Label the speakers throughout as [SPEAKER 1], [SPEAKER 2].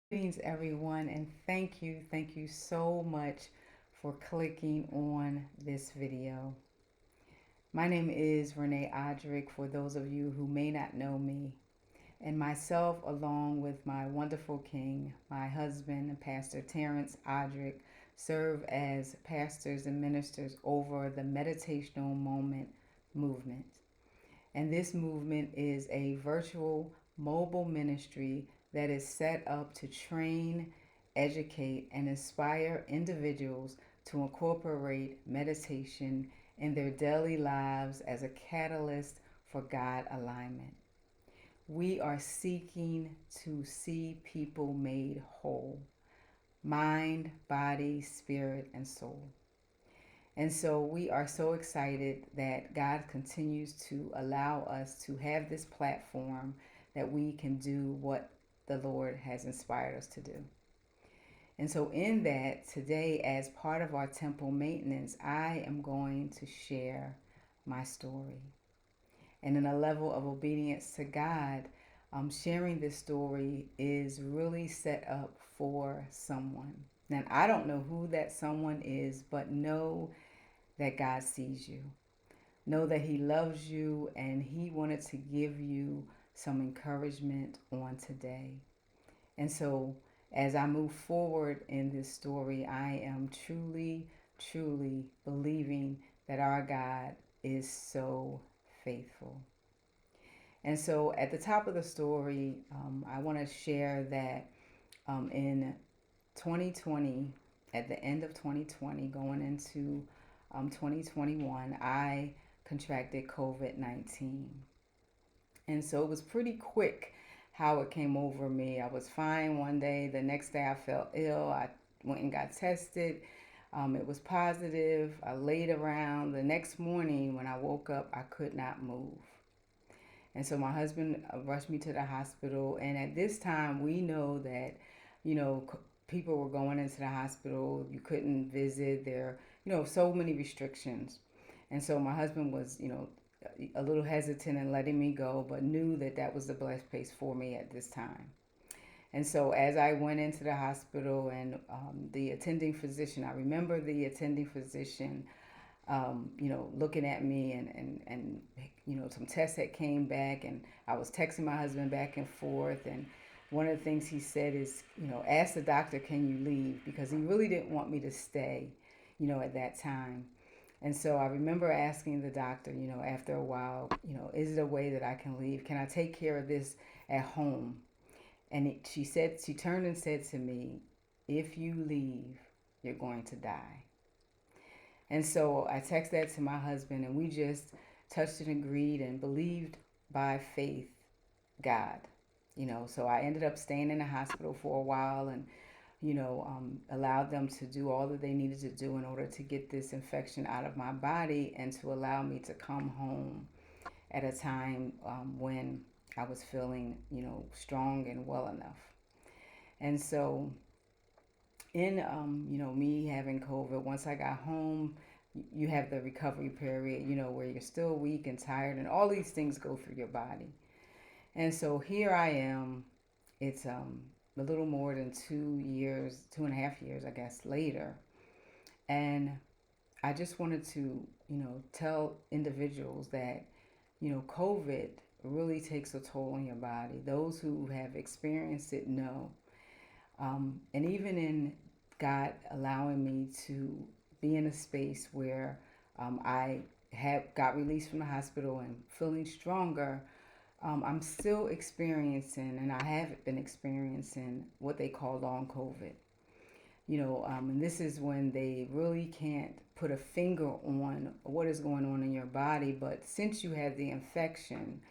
[SPEAKER 1] Greetings, everyone, and thank you so much for clicking on this video. My name is Renee Odrick, for those of you who may not know me, and myself, along with my wonderful king, my husband, Pastor Terrence Odrick, serve as pastors and ministers over the Meditational Moment movement. And this movement is a virtual mobile ministry that is set up to train, educate, and inspire individuals to incorporate meditation in their daily lives as a catalyst for God alignment. We are seeking to see people made whole, mind, body, spirit, and soul. And so we are so excited that God continues to allow us to have this platform that we can do what the Lord has inspired us to do. And so, in that, today, as part of our temple maintenance, I am going to share my story. And in a level of obedience to God, sharing this story is really set up for someone. Now, I don't know who that someone is, but know that God sees you. Know that He loves you and He wanted to give you some encouragement on today. And so, as I move forward in this story, I am truly believing that our God is so faithful. And so, at the top of the story, I want to share that in 2020, at the end of 2020, going into 2021, I contracted COVID 19. And so it was pretty quick how it came over me. I was fine one day, the next day I felt ill. I went and got tested. It was positive. I laid around. The next morning when I woke up, I could not move. And so my husband rushed me to the hospital. And at this time, we know that, you know, people were going into the hospital. You couldn't visit. There, so many restrictions. And so my husband was, a little hesitant in letting me go, but knew that that was the best place for me at this time. And so as I went into the hospital and the attending physician, I remember the attending physician looking at me and some tests that came back, and I was texting my husband back and forth. And one of the things he said is, ask the doctor, can you leave? Because he really didn't want me to stay, at that time. And so I remember asking the doctor, after a while, is it a way that I can leave? Can I take care of this at home? And she turned and said to me, if you leave, you're going to die. And so I texted that to my husband, and we just touched and agreed and believed by faith God. So I ended up staying in the hospital for a while and, allowed them to do all that they needed to do in order to get this infection out of my body and to allow me to come home at a time when I was feeling, strong and well enough. And so in me having COVID, once I got home, you have the recovery period, where you're still weak and tired, and all these things go through your body. And so here I am. It's a little more than 2 years, 2.5 years, I guess, later, and I just wanted to, tell individuals that, COVID really takes a toll on your body. Those who have experienced it know. And even in God allowing me to be in a space where I have got released from the hospital and feeling stronger, I'm still experiencing, and I have been experiencing what they call long COVID. And this is when they really can't put a finger on what is going on in your body, but since you had the infection,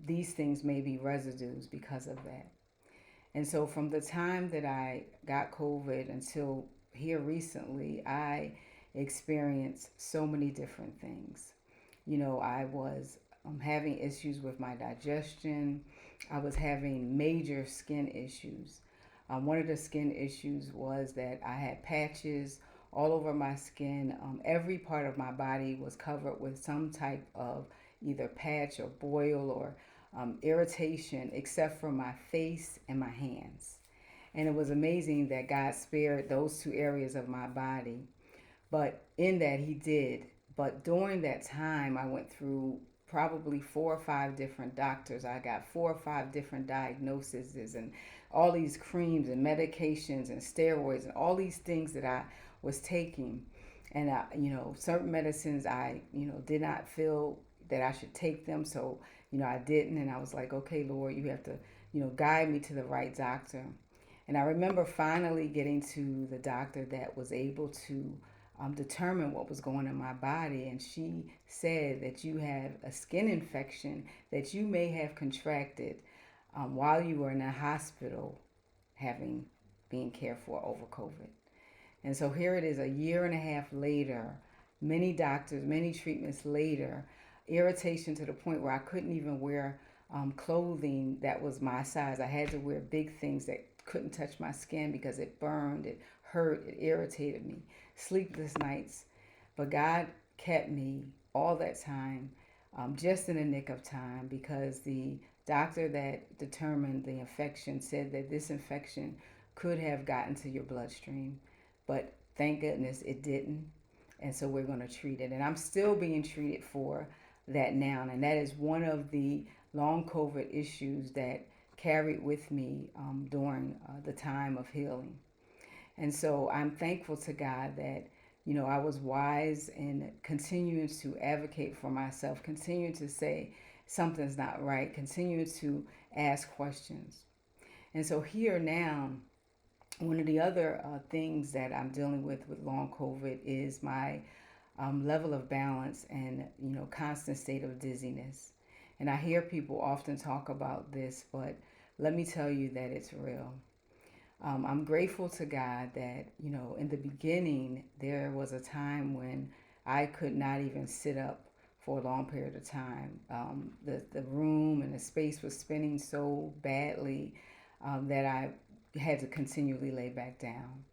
[SPEAKER 1] these things may be residues because of that. And so from the time that I got COVID until here recently, I experienced so many different things. I was having issues with my digestion. I was having major skin issues. One of the skin issues was that I had patches all over my skin. Every part of my body was covered with some type of either patch or boil or irritation, except for my face and my hands. And it was amazing that God spared those two areas of my body. But in that, He did. But during that time, I went through probably 4 or 5 different doctors. I got 4 or 5 different diagnoses and all these creams and medications and steroids and all these things that I was taking. And certain medicines I did not feel that I should take them, so I didn't. And I was like, okay, Lord, you have to guide me to the right doctor. And I remember finally getting to the doctor that was able to determine what was going on in my body. And she said that you have a skin infection that you may have contracted while you were in a hospital having being cared for over COVID. And so here it is, a year and a half later, many doctors, many treatments later, irritation to the point where I couldn't even wear clothing that was my size. I had to wear big things that couldn't touch my skin because it burned, it hurt, it irritated me. Sleepless nights. But God kept me all that time, just in the nick of time, because the doctor that determined the infection said that this infection could have gotten to your bloodstream. But thank goodness it didn't. And so we're going to treat it. And I'm still being treated for that now. And that is one of the long COVID issues that carried with me during the time of healing. And so I'm thankful to God that, I was wise in continuing to advocate for myself, continuing to say something's not right, continuing to ask questions. And so here now, one of the other things that I'm dealing with long COVID is my level of balance and constant state of dizziness. And I hear people often talk about this, but let me tell you that it's real. I'm grateful to God that in the beginning there was a time when I could not even sit up for a long period of time. The room and the space was spinning so badly that I had to continually lay back down.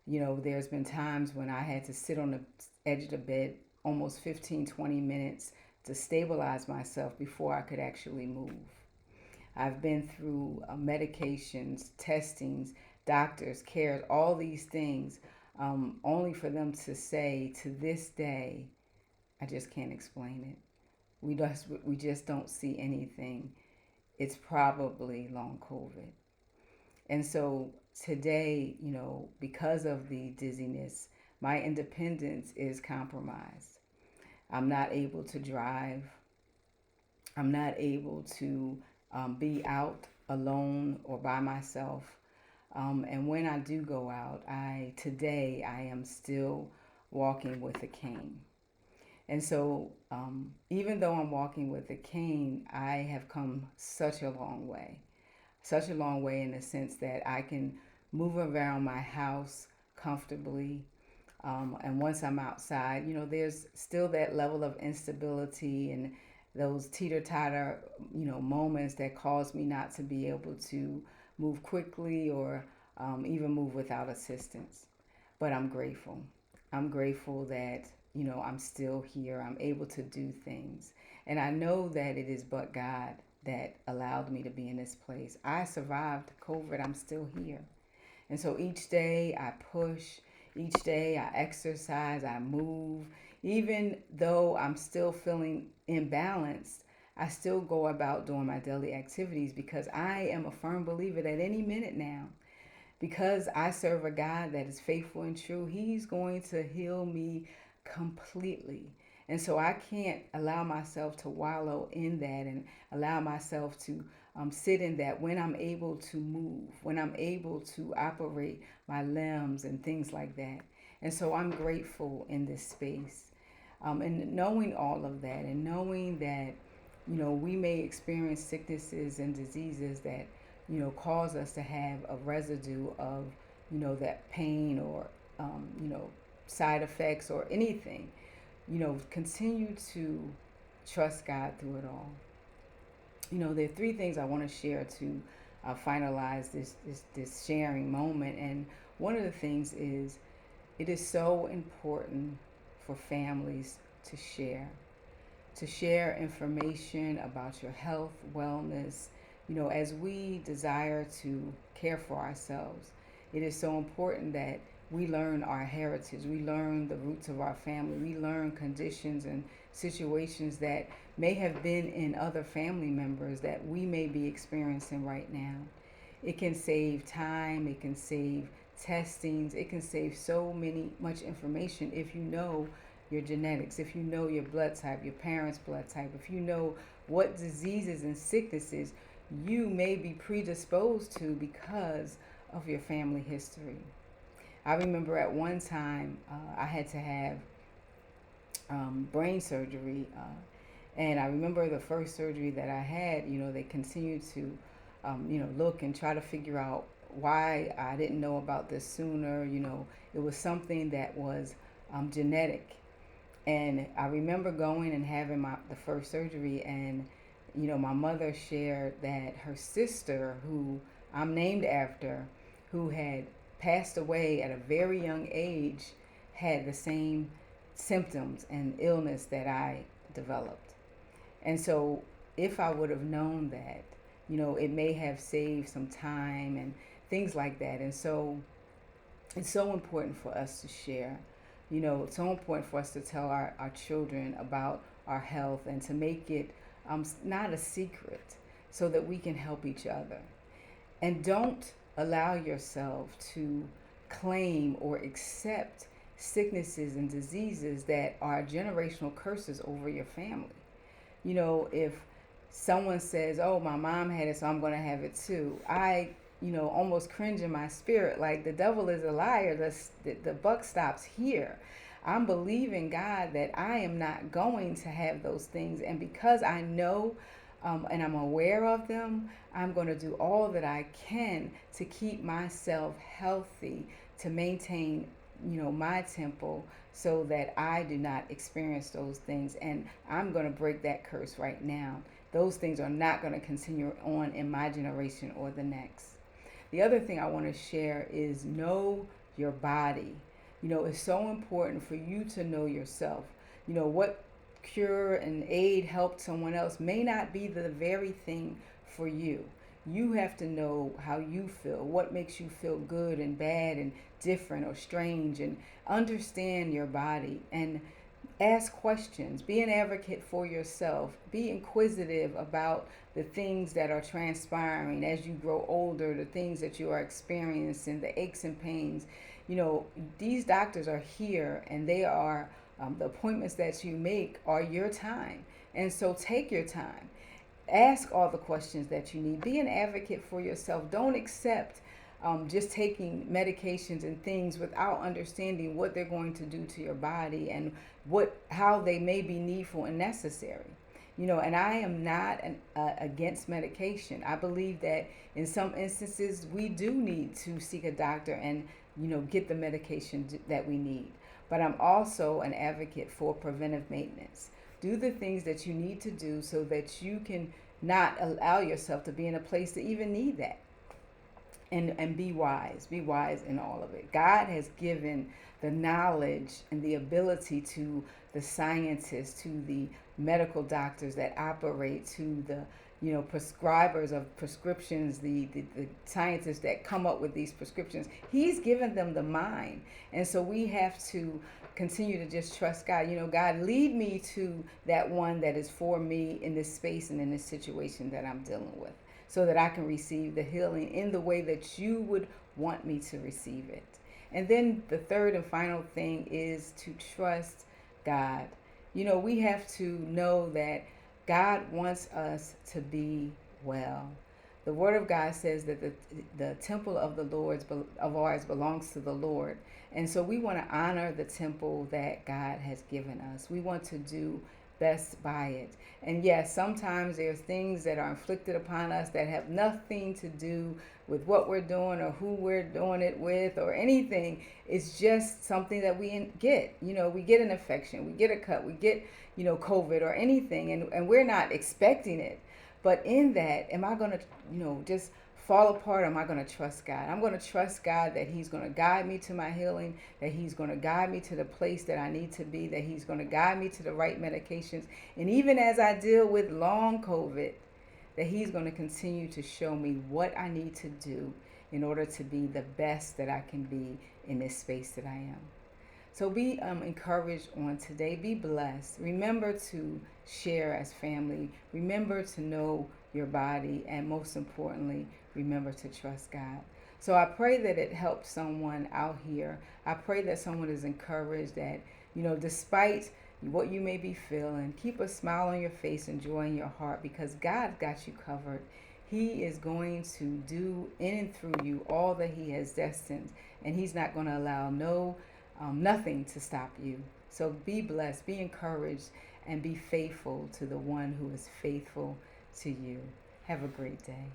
[SPEAKER 1] There's been times when I had to sit on the edge of the bed almost 15-20 minutes to stabilize myself before I could actually move. I've been through medications, testings, doctors, cares, all these things, only for them to say to this day, I just can't explain it. We just don't see anything. It's probably long COVID. And so today, because of the dizziness, my independence is compromised. I'm not able to drive. I'm not able to be out alone or by myself. And when I do go out, today I am still walking with a cane. And so even though I'm walking with a cane, I have come such a long way. Such a long way in the sense that I can move around my house comfortably. And once I'm outside, there's still that level of instability and those teeter-totter, moments that cause me not to be able to move quickly or even move without assistance. But I'm grateful. I'm grateful that, I'm still here. I'm able to do things. And I know that it is but God that allowed me to be in this place. I survived COVID. I'm still here. And so each day I push, each day I exercise, I move. Even though I'm still feeling imbalanced, I still go about doing my daily activities because I am a firm believer that any minute now, because I serve a God that is faithful and true, He's going to heal me completely. And so I can't allow myself to wallow in that and allow myself to sit in that when I'm able to move, when I'm able to operate my limbs and things like that. And so I'm grateful in this space. And knowing all of that and knowing that, we may experience sicknesses and diseases that, cause us to have a residue of, that pain or, side effects or anything. Continue to trust God through it all. There are 3 things I want to share to finalize this sharing moment. And one of the things is it is so important for families to share information about your health, wellness, As we desire to care for ourselves, it is so important that we learn our heritage, we learn the roots of our family, we learn conditions and situations that may have been in other family members that we may be experiencing right now. It can save time, it can save testings, it can save so much information if you know your genetics, if you know your blood type, your parents' blood type, if you know what diseases and sicknesses you may be predisposed to because of your family history. I remember at one time I had to have brain surgery, and I remember the first surgery that I had. They continued to, look and try to figure out why I didn't know about this sooner. It was something that was genetic, and I remember going and having the first surgery, and my mother shared that her sister, who I'm named after, who had passed away at a very young age, had the same symptoms and illness that I developed. And so, if I would have known that, it may have saved some time and things like that. And so, it's so important for us to share. It's so important for us to tell our children about our health and to make it not a secret so that we can help each other. And don't allow yourself to claim or accept sicknesses and diseases that are generational curses over your family. If someone says, "Oh, my mom had it, so I'm going to have it too," I almost cringe in my spirit, like, the devil is a liar. The buck stops here. I'm believing God that I am not going to have those things, and because I know and I'm aware of them, I'm going to do all that I can to keep myself healthy, to maintain my temple, so that I do not experience those things. And I'm going to break that curse right now. Those things are not going to continue on in my generation or the next. The other thing I want to share is know your body. It's so important for you to know yourself. What cure and aid helped someone else may not be the very thing for you. You have to know how you feel, what makes you feel good and bad and different or strange, and understand your body and ask questions. Be an advocate for yourself. Be inquisitive about the things that are transpiring as you grow older, the things that you are experiencing, the aches and pains. These doctors are here, and they are the appointments that you make are your time. And so take your time. Ask all the questions that you need. Be an advocate for yourself. Don't accept just taking medications and things without understanding what they're going to do to your body and how they may be needful and necessary. And I am not against medication. I believe that in some instances we do need to seek a doctor and get the medication that we need. But I'm also an advocate for preventive maintenance. Do the things that you need to do so that you can not allow yourself to be in a place to even need that. And be wise in all of it. God has given the knowledge and the ability to the scientists, to the medical doctors that operate, to the prescribers of prescriptions, the scientists that come up with these prescriptions. He's given them the mind. And so we have to continue to just trust God. God, lead me to that one that is for me in this space and in this situation that I'm dealing with, so that I can receive the healing in the way that you would want me to receive it. And then the third and final thing is to trust God. We have to know that God wants us to be well. The Word of God says that the temple of ours belongs to the Lord. And so we want to honor the temple that God has given us. We want to do best by it. And yes, sometimes there's things that are inflicted upon us that have nothing to do with what we're doing or who we're doing it with or anything. It's just something that we get. We get an infection, we get a cut, we get, COVID or anything, and we're not expecting it. But in that, am I going to, just fall apart? Or am I going to trust God? I'm going to trust God that He's going to guide me to my healing, that He's going to guide me to the place that I need to be, that He's going to guide me to the right medications. And even as I deal with long COVID, that He's going to continue to show me what I need to do in order to be the best that I can be in this space that I am. So be encouraged on today. Be blessed. Remember to share as family. Remember to know your body. And most importantly, remember to trust God. So I pray that it helps someone out here. I pray that someone is encouraged that, despite what you may be feeling, keep a smile on your face and joy in your heart, because God got you covered. He is going to do in and through you all that He has destined, and He's not going to allow nothing to stop you. So be blessed, be encouraged, and be faithful to the one who is faithful to you. Have a great day.